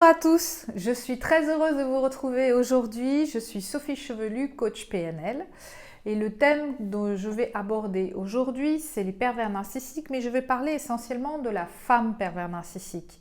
Bonjour à tous, je suis très heureuse de vous retrouver aujourd'hui. Je suis Sophie Chevelu, coach PNL. Et le thème dont je vais aborder aujourd'hui, c'est les pervers narcissiques, mais je vais parler essentiellement de la femme pervers narcissique.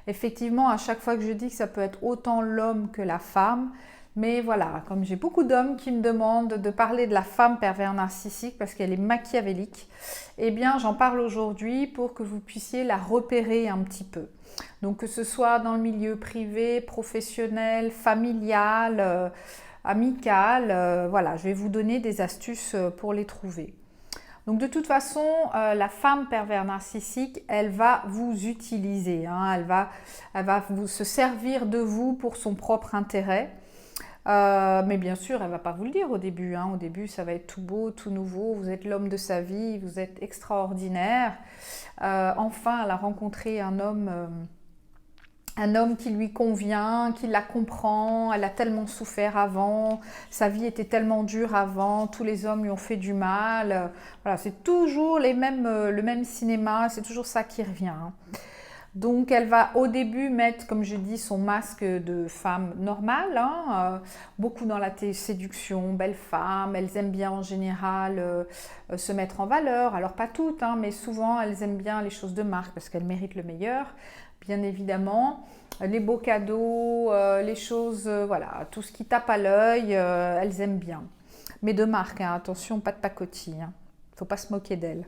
Effectivement, à chaque fois que je dis que ça peut être autant l'homme que la femme, mais voilà, comme j'ai beaucoup d'hommes qui me demandent de parler de la femme pervers narcissique parce qu'elle est machiavélique, eh bien j'en parle aujourd'hui pour que vous puissiez la repérer un petit peu. Donc que ce soit dans le milieu privé, professionnel, familial, amical, voilà, je vais vous donner des astuces pour les trouver. Donc de toute façon, la femme pervers narcissique, elle va vous utiliser, hein, elle va se servir de vous pour son propre intérêt. Mais bien sûr, elle ne va pas vous le dire au début, hein. Au début, ça va être tout beau, tout nouveau. Vous êtes l'homme de sa vie, vous êtes extraordinaire. Enfin, elle a rencontré un homme qui lui convient, qui la comprend. Elle a tellement souffert avant, sa vie était tellement dure avant, tous les hommes lui ont fait du mal. Voilà, c'est toujours le même cinéma, c'est toujours ça qui revient, hein. Donc elle va au début mettre, comme je dis, son masque de femme normale, hein, beaucoup dans la séduction, belle femme, elles aiment bien en général se mettre en valeur. Alors pas toutes, hein, mais souvent elles aiment bien les choses de marque parce qu'elles méritent le meilleur, bien évidemment. Les beaux cadeaux, les choses, voilà, tout ce qui tape à l'œil, elles aiment bien. Mais de marque, hein, attention, pas de pacotille, hein. Faut pas se moquer d'elle.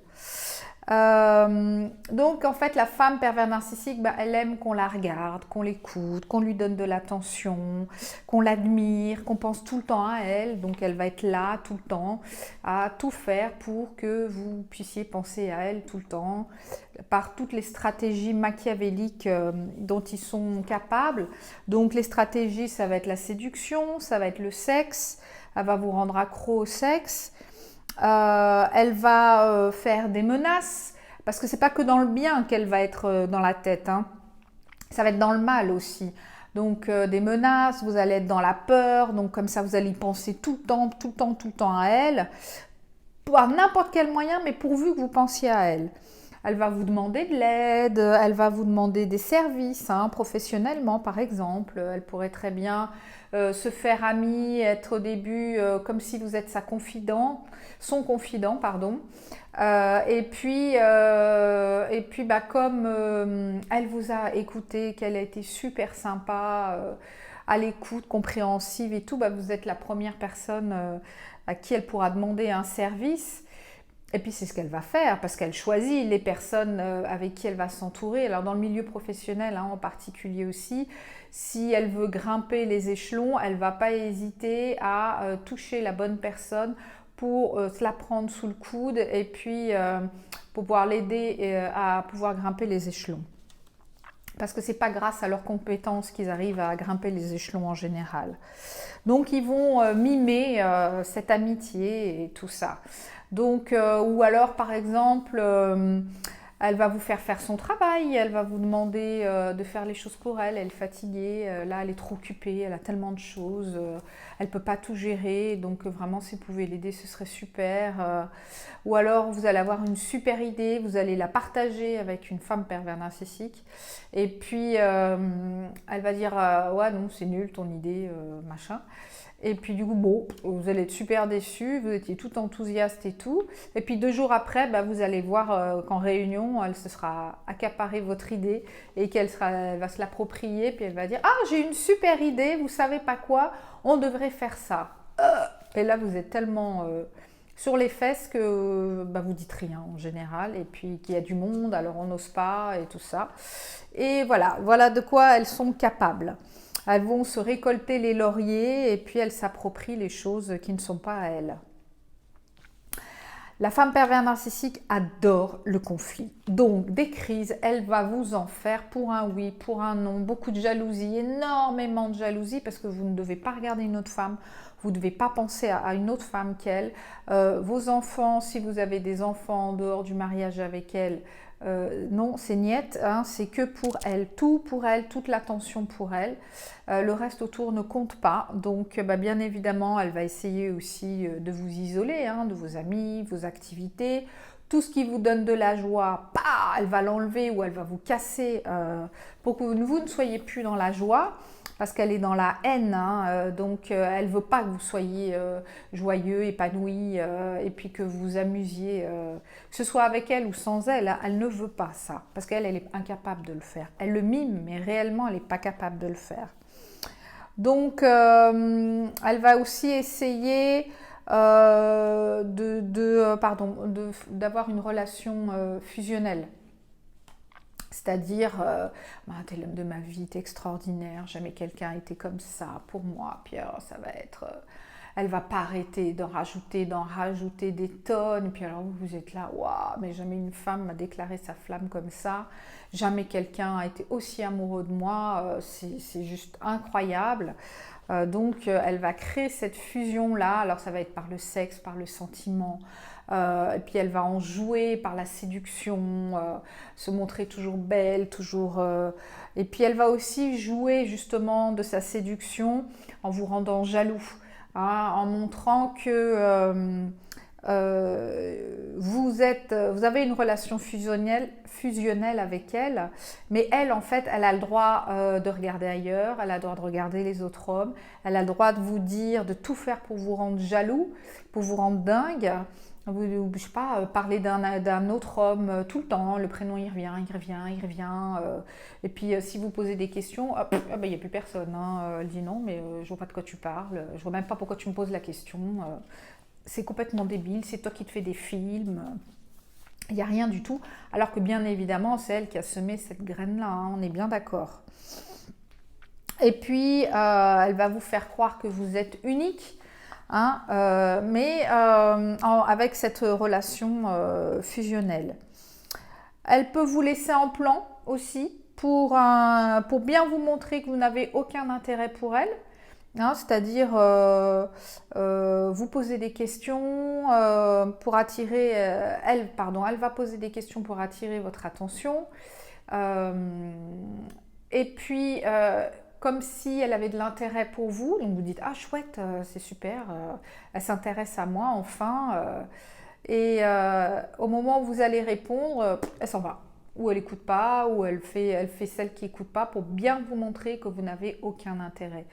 Donc en fait la femme pervers narcissique, elle aime qu'on la regarde, qu'on l'écoute, qu'on lui donne de l'attention, qu'on l'admire, qu'on pense tout le temps à elle. Donc elle va être là tout le temps à tout faire pour que vous puissiez penser à elle tout le temps par toutes les stratégies machiavéliques dont ils sont capables. Donc les stratégies, ça va être la séduction, ça va être le sexe, elle va vous rendre accro au sexe. Elle va faire des menaces, parce que c'est pas que dans le bien qu'elle va être dans la tête, hein. Ça va être dans le mal aussi. Donc des menaces, vous allez être dans la peur, donc comme ça vous allez y penser tout le temps, tout le temps, tout le temps à elle, par n'importe quel moyen, mais pourvu que vous pensiez à elle. Elle va vous demander de l'aide, elle va vous demander des services, hein, professionnellement par exemple. Elle pourrait très bien se faire amie, être au début comme si vous êtes son confident, pardon. Comme elle vous a écouté, qu'elle a été super sympa, à l'écoute, compréhensive et tout, vous êtes la première personne à qui elle pourra demander un service. Et puis c'est ce qu'elle va faire parce qu'elle choisit les personnes avec qui elle va s'entourer. Alors dans le milieu professionnel, hein, en particulier aussi, si elle veut grimper les échelons, elle ne va pas hésiter à toucher la bonne personne pour se la prendre sous le coude et puis pour pouvoir l'aider à pouvoir grimper les échelons. Parce que ce n'est pas grâce à leurs compétences qu'ils arrivent à grimper les échelons en général. Donc ils vont mimer cette amitié et tout ça. Donc, ou alors par exemple, elle va vous faire son travail, elle va vous demander de faire les choses pour elle, elle est fatiguée, là elle est trop occupée, elle a tellement de choses, elle ne peut pas tout gérer, donc vraiment si vous pouvez l'aider ce serait super. Ou alors vous allez avoir une super idée, vous allez la partager avec une femme pervers narcissique, et puis elle va dire ouais non c'est nul ton idée, machin. Et puis du coup, bon, vous allez être super déçus, vous étiez tout enthousiaste et tout. Et puis 2 jours après, vous allez voir qu'en réunion, elle se sera accaparée votre idée et elle va se l'approprier. Puis elle va dire « Ah, j'ai une super idée, vous savez pas quoi, on devrait faire ça. » Et là, vous êtes tellement sur les fesses que vous dites rien en général. Et puis qu'il y a du monde, alors on n'ose pas et tout ça. Et voilà de quoi elles sont capables. Elles vont se récolter les lauriers et puis elles s'approprient les choses qui ne sont pas à elles. La femme pervers narcissique adore le conflit. Donc, des crises, elle va vous en faire pour un oui, pour un non. Beaucoup de jalousie, énormément de jalousie parce que vous ne devez pas regarder une autre femme. Vous ne devez pas penser à une autre femme qu'elle. Vos enfants, si vous avez des enfants en dehors du mariage avec elle, non, c'est niette, hein, c'est que pour elle, tout pour elle, toute l'attention pour elle. Le reste autour ne compte pas. Donc, bien évidemment, elle va essayer aussi de vous isoler, hein, de vos amis, vos activités, Tout ce qui vous donne de la joie, bah, elle va l'enlever ou elle va vous casser pour que vous ne soyez plus dans la joie. Parce qu'elle est dans la haine, hein, donc elle ne veut pas que vous soyez joyeux, épanoui, et puis que vous vous amusiez, que ce soit avec elle ou sans elle, hein, elle ne veut pas ça, parce qu'elle est incapable de le faire. Elle le mime, mais réellement, elle n'est pas capable de le faire. Donc, elle va aussi essayer d'avoir une relation fusionnelle. C'est-à-dire, t'es l'homme de ma vie, t'es extraordinaire, jamais quelqu'un a été comme ça pour moi. Puis alors, ça va être... elle va pas arrêter d'en rajouter des tonnes. Puis alors, vous êtes là, waouh, mais jamais une femme m'a déclaré sa flamme comme ça. Jamais quelqu'un a été aussi amoureux de moi. C'est juste incroyable. Donc, elle va créer cette fusion-là. Alors, ça va être par le sexe, par le sentiment. Et puis elle va en jouer par la séduction, se montrer toujours belle, toujours... Et puis elle va aussi jouer justement de sa séduction en vous rendant jaloux, hein, en montrant que vous avez une relation fusionnelle avec elle, mais elle, en fait, elle a le droit de regarder ailleurs, elle a le droit de regarder les autres hommes, elle a le droit de vous dire, de tout faire pour vous rendre jaloux, pour vous rendre dingue. Je sais pas, parler d'un autre homme tout le temps, le prénom il revient. Et puis si vous posez des questions, il n'y a plus personne. Hein. Elle dit non, mais je vois pas de quoi tu parles, je vois même pas pourquoi tu me poses la question. C'est complètement débile, c'est toi qui te fais des films. Il n'y a rien du tout. Alors que bien évidemment, c'est elle qui a semé cette graine-là, hein, on est bien d'accord. Et puis, elle va vous faire croire que vous êtes unique. Hein, avec cette relation fusionnelle. Elle peut vous laisser en plan aussi pour bien vous montrer que vous n'avez aucun intérêt pour elle. Hein, c'est-à-dire vous poser des questions pour attirer... elle va poser des questions pour attirer votre attention. Et puis... comme si elle avait de l'intérêt pour vous, donc vous dites « Ah chouette, c'est super, elle s'intéresse à moi enfin et au moment où vous allez répondre, elle s'en va, ou elle n'écoute pas, ou elle fait celle qui n'écoute pas pour bien vous montrer que vous n'avez aucun intérêt.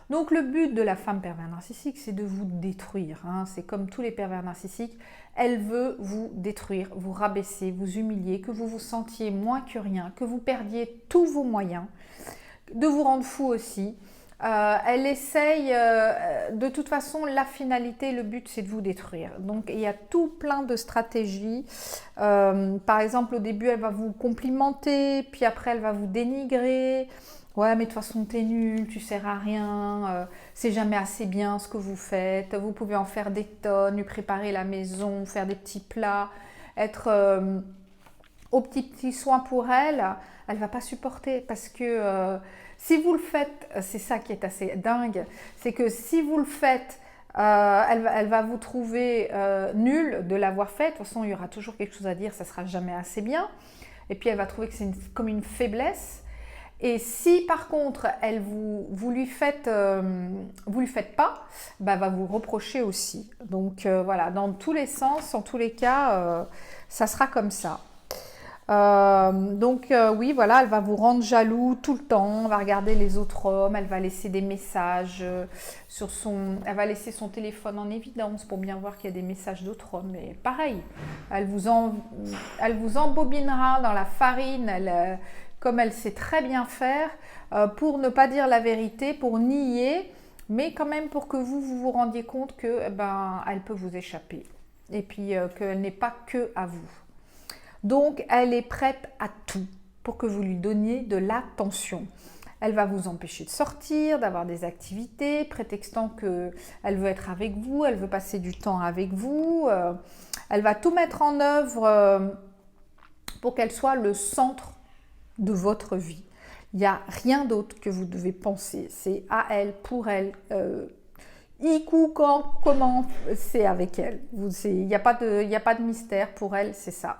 Donc le but de la femme pervers narcissique, c'est de vous détruire, hein. C'est comme tous les pervers narcissiques, elle veut vous détruire, vous rabaisser, vous humilier, que vous vous sentiez moins que rien, que vous perdiez tous vos moyens, de vous rendre fou aussi. Elle essaye, de toute façon, la finalité, le but, c'est de vous détruire. Donc, il y a tout plein de stratégies. Par exemple, au début, elle va vous complimenter, puis après, elle va vous dénigrer. Ouais, mais de toute façon, t'es nul, tu sers à rien, c'est jamais assez bien ce que vous faites. Vous pouvez en faire des tonnes, lui préparer la maison, faire des petits plats, être... aux petits soins pour elle, elle va pas supporter parce que si vous le faites, c'est ça qui est assez dingue, c'est que si vous le faites, elle va vous trouver nul de l'avoir fait. De toute façon, il y aura toujours quelque chose à dire, ça sera jamais assez bien. Et puis elle va trouver que c'est comme une faiblesse. Et si par contre vous lui faites pas, bah, elle va vous reprocher aussi. Donc voilà, dans tous les sens, en tous les cas, ça sera comme ça. Oui, voilà, elle va vous rendre jaloux tout le temps, elle va regarder les autres hommes, elle va laisser des messages elle va laisser son téléphone en évidence pour bien voir qu'il y a des messages d'autres hommes. Et pareil, elle vous embobinera dans la farine, comme elle sait très bien faire, pour ne pas dire la vérité, pour nier, mais quand même pour que vous rendiez compte que elle peut vous échapper et puis qu'elle n'est pas que à vous. Donc, elle est prête à tout pour que vous lui donniez de l'attention. Elle va vous empêcher de sortir, d'avoir des activités, prétextant qu'elle veut être avec vous, elle veut passer du temps avec vous. Elle va tout mettre en œuvre pour qu'elle soit le centre de votre vie. Il n'y a rien d'autre que vous devez penser. C'est à elle, pour elle. Quand, comment, c'est avec elle. Il n'y a pas de mystère pour elle, c'est ça.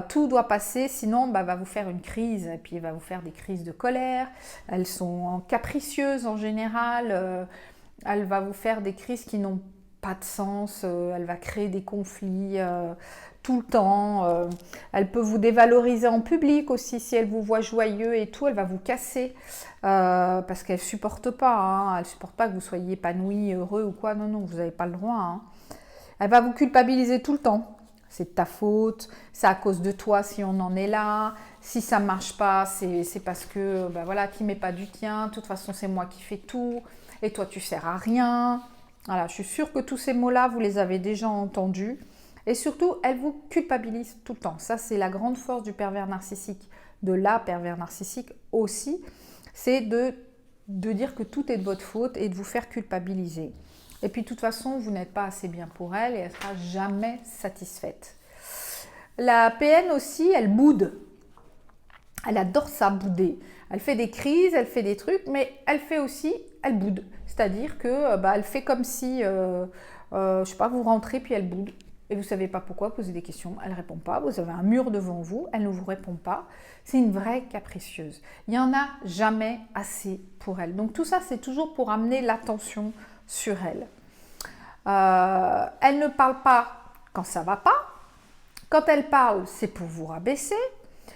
Tout doit passer, sinon va vous faire une crise, et puis elle va vous faire des crises de colère. Elles sont capricieuses en général, elle va vous faire des crises qui n'ont pas de sens, elle va créer des conflits tout le temps, elle peut vous dévaloriser en public aussi si elle vous voit joyeux et tout, elle va vous casser parce qu'elle supporte pas, hein, elle supporte pas que vous soyez épanoui, heureux ou quoi, non, non, vous n'avez pas le droit. Hein. Elle va vous culpabiliser tout le temps. C'est de ta faute, c'est à cause de toi si on en est là, si ça ne marche pas, c'est parce que ben voilà, tu ne mets pas du tien, de toute façon c'est moi qui fais tout, et toi tu sers à rien. Voilà, je suis sûre que tous ces mots-là, vous les avez déjà entendus. Et surtout, elle vous culpabilise tout le temps. Ça, c'est la grande force du pervers narcissique, de la pervers narcissique aussi, c'est de dire que tout est de votre faute et de vous faire culpabiliser. Et puis de toute façon, vous n'êtes pas assez bien pour elle et elle ne sera jamais satisfaite. La PN aussi, elle boude. Elle adore ça, bouder. Elle fait des crises, elle fait des trucs, mais elle fait aussi, elle boude. C'est-à-dire que elle fait comme si, je sais pas, vous rentrez puis elle boude. Et vous ne savez pas pourquoi, posez des questions, elle ne répond pas. Vous avez un mur devant vous, elle ne vous répond pas. C'est une vraie capricieuse. Il n'y en a jamais assez pour elle. Donc tout ça, c'est toujours pour amener l'attention sur elle. Elle ne parle pas quand ça ne va pas. Quand elle parle, c'est pour vous rabaisser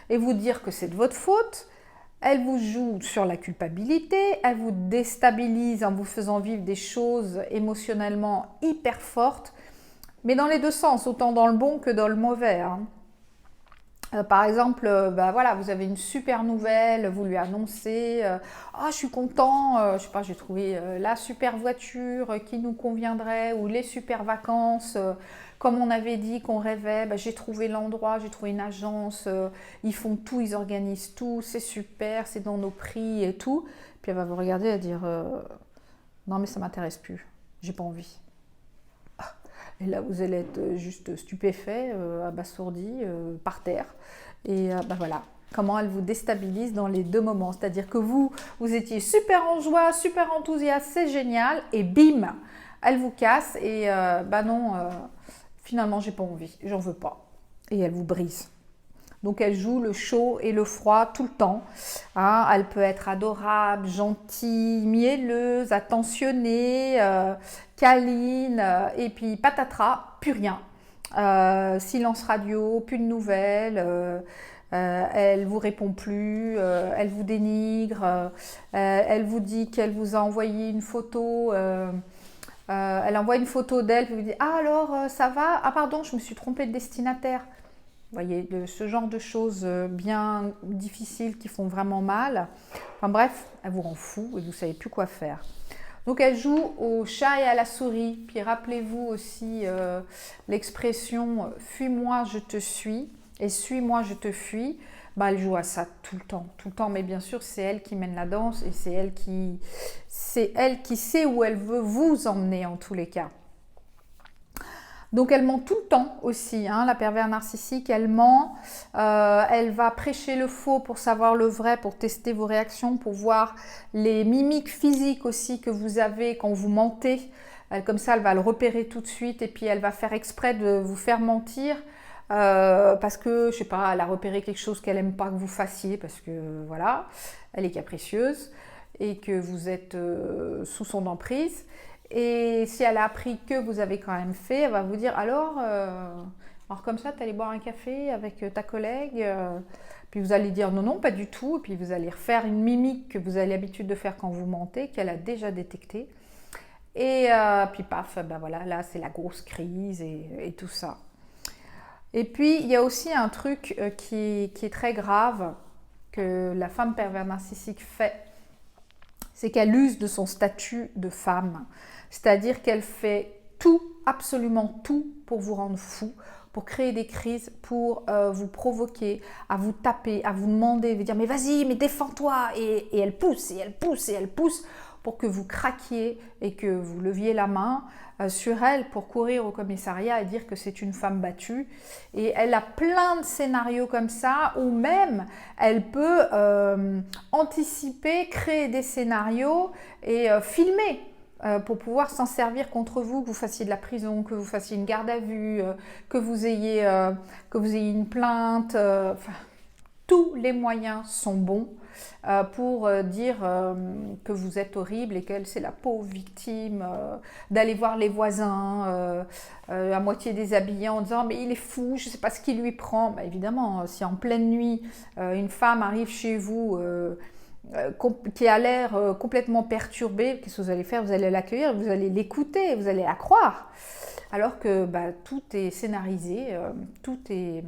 et vous dire que c'est de votre faute. Elle vous joue sur la culpabilité, elle vous déstabilise en vous faisant vivre des choses émotionnellement hyper fortes, mais dans les deux sens, autant dans le bon que dans le mauvais. Hein. Par exemple, voilà, vous avez une super nouvelle, vous lui annoncez « Ah, je suis content, je sais pas, j'ai trouvé la super voiture qui nous conviendrait ou les super vacances, comme on avait dit qu'on rêvait, j'ai trouvé l'endroit, j'ai trouvé une agence, ils font tout, ils organisent tout, c'est super, c'est dans nos prix et tout. » Puis elle va vous regarder et dire « Non mais ça m'intéresse plus, j'ai pas envie. » Et là, vous allez être juste stupéfait, abasourdi, par terre. Et voilà, comment elle vous déstabilise dans les deux moments. C'est-à-dire que vous étiez super en joie, super enthousiaste, c'est génial. Et bim, elle vous casse et non, finalement, j'ai pas envie, j'en veux pas. Et elle vous brise. Donc elle joue le chaud et le froid tout le temps. Hein, elle peut être adorable, gentille, mielleuse, attentionnée, câline, et puis patatras, plus rien. Silence radio, plus de nouvelles, elle vous répond plus, elle vous dénigre, elle vous dit qu'elle vous a envoyé une photo. Elle envoie une photo d'elle, puis vous dit « Ah alors, ça va? Ah pardon, je me suis trompée de destinataire. » Vous voyez, ce genre de choses bien difficiles qui font vraiment mal. Enfin bref, elle vous rend fou et vous ne savez plus quoi faire. Donc elle joue au chat et à la souris. Puis rappelez-vous aussi l'expression « fuis-moi, je te suis » et « suis-moi, je te fuis ». Elle joue à ça tout le temps. Mais bien sûr, c'est elle qui mène la danse et c'est elle qui sait où elle veut vous emmener en tous les cas. Donc elle ment tout le temps aussi, hein, la pervers narcissique, elle ment, elle va prêcher le faux pour savoir le vrai, pour tester vos réactions, pour voir les mimiques physiques aussi que vous avez quand vous mentez. Comme ça, elle va le repérer tout de suite et puis elle va faire exprès de vous faire mentir parce que, je sais pas, elle a repéré quelque chose qu'elle n'aime pas que vous fassiez parce que, voilà, elle est capricieuse et que vous êtes sous son emprise. Et si elle a appris que vous avez quand même fait, elle va vous dire alors comme ça, tu allais boire un café avec ta collègue, puis vous allez dire non, pas du tout, et puis vous allez refaire une mimique que vous avez l'habitude de faire quand vous mentez, qu'elle a déjà détectée. Et puis paf, voilà, là c'est la grosse crise et tout ça. Et puis il y a aussi un truc qui est très grave que la femme pervers narcissique fait, c'est qu'elle use de son statut de femme. C'est-à-dire qu'elle fait tout, absolument tout, pour vous rendre fou, pour créer des crises, pour vous provoquer, à vous taper, à vous demander, vous dire « mais vas-y, mais défends-toi » et elle pousse, et elle pousse, et elle pousse pour que vous craquiez et que vous leviez la main sur elle pour courir au commissariat et dire que c'est une femme battue. Et elle a plein de scénarios comme ça, ou même elle peut anticiper, créer des scénarios et filmer pour pouvoir s'en servir contre vous, que vous fassiez de la prison, que vous fassiez une garde à vue, que vous ayez une plainte. Tous les moyens sont bons. pour dire que vous êtes horrible et qu'elle c'est la pauvre victime, d'aller voir les voisins à moitié déshabillés en disant mais il est fou, je ne sais pas ce qui lui prend. Bah, évidemment, si en pleine nuit une femme arrive chez vous qui a l'air complètement perturbée, qu'est-ce que vous allez faire? Vous allez l'accueillir, vous allez l'écouter, vous allez la croire. Alors que bah, tout est scénarisé, tout est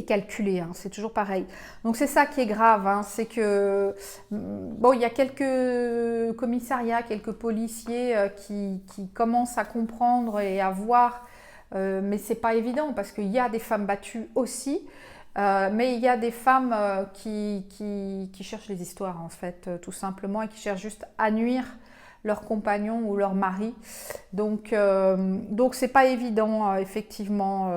calculé, hein, c'est toujours pareil. Donc c'est ça qui est grave, hein, c'est que bon, il y a quelques commissariats, quelques policiers qui commencent à comprendre et à voir, mais c'est pas évident parce qu'il y a des femmes battues aussi. Mais il y a des femmes qui cherchent les histoires en fait, tout simplement, et qui cherchent juste à nuire leur compagnon ou leur mari. Donc c'est pas évident, effectivement.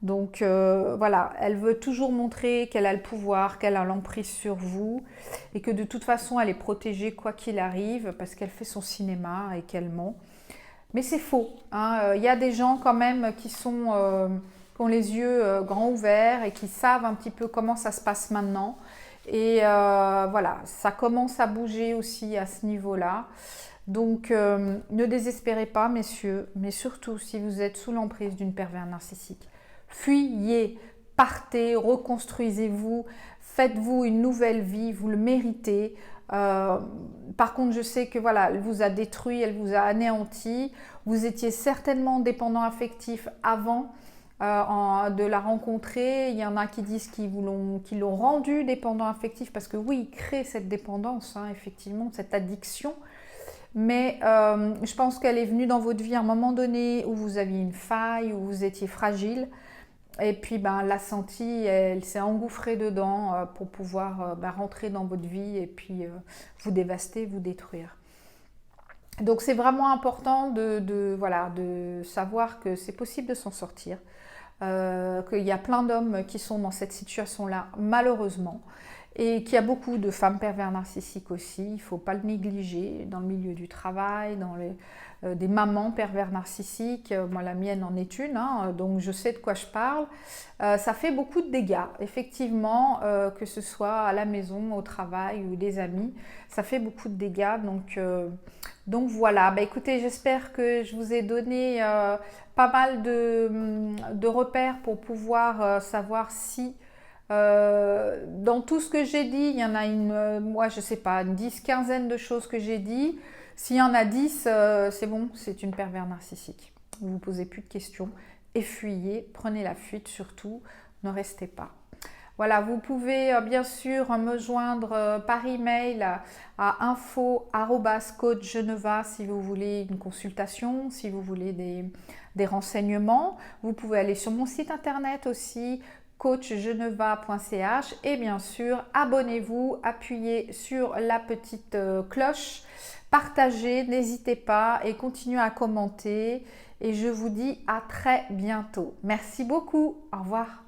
Voilà, elle veut toujours montrer qu'elle a le pouvoir, qu'elle a l'emprise sur vous, et que de toute façon elle est protégée quoi qu'il arrive, parce qu'elle fait son cinéma et qu'elle ment. Mais c'est faux, hein. Y a des gens quand même qui ont les yeux grands ouverts et qui savent un petit peu comment ça se passe maintenant. Et voilà, ça commence à bouger aussi à ce niveau-là. Donc ne désespérez pas, messieurs, mais surtout si vous êtes sous l'emprise d'une pervers narcissique. Fuyez, partez, reconstruisez-vous, faites-vous une nouvelle vie, vous le méritez. Par contre, je sais que voilà, elle vous a détruit, elle vous a anéanti. Vous étiez certainement dépendant affectif avant de la rencontrer. Il y en a qui disent qu'ils l'ont rendu dépendant affectif parce que oui, il crée cette dépendance, hein, effectivement, cette addiction. Mais je pense qu'elle est venue dans votre vie à un moment donné où vous aviez une faille, où vous étiez fragile. Et puis, ben, elle l'a senti, elle s'est engouffrée dedans pour pouvoir rentrer dans votre vie et puis vous dévaster, vous détruire. Donc, c'est vraiment important voilà, de savoir que c'est possible de s'en sortir, qu'il y a plein d'hommes qui sont dans cette situation-là, malheureusement, et qu'il y a beaucoup de femmes pervers narcissiques aussi. Il ne faut pas le négliger dans le milieu du travail, dans des mamans pervers narcissiques. Moi, la mienne en est une, hein, donc je sais de quoi je parle. Ça fait beaucoup de dégâts, effectivement, que ce soit à la maison, au travail ou des amis. Ça fait beaucoup de dégâts, donc voilà. Bah, écoutez, j'espère que je vous ai donné pas mal de repères pour pouvoir savoir si dans tout ce que j'ai dit, il y en a moi je sais pas, une 10-15 de choses que j'ai dit. S'il y en a 10, c'est bon, c'est une pervers narcissique. Vous ne vous posez plus de questions et fuyez, prenez la fuite surtout, ne restez pas. Voilà, vous pouvez bien sûr me joindre par email à info@coachgeneva si vous voulez une consultation, si vous voulez des renseignements. Vous pouvez aller sur mon site internet aussi, coachgeneva.ch, et bien sûr abonnez-vous, appuyez sur la petite cloche, partagez, n'hésitez pas et continuez à commenter, et je vous dis à très bientôt. Merci beaucoup, au revoir.